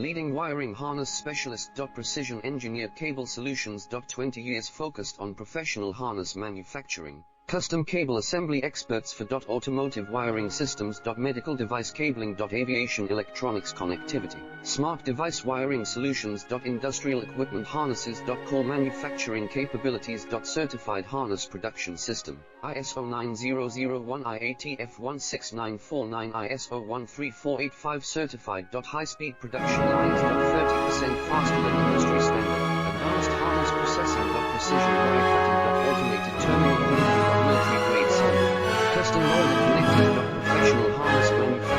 Leading wiring harness specialist. Precision engineered cable solutions. 20 years focused on professional harness manufacturing. Custom cable assembly experts for automotive wiring systems. Medical device cabling. Aviation electronics connectivity. Smart device wiring solutions. Industrial equipment harnesses. Core manufacturing capabilities. Certified harness production system. ISO 9001 IATF 16949 ISO 13485 certified. High-speed production lines. 30% faster than industry standard. Advanced harness processing. Precision wire cutting. Automated terminal printing. Military grade soldering. Custom molded connectors. Professional harness manufacturing.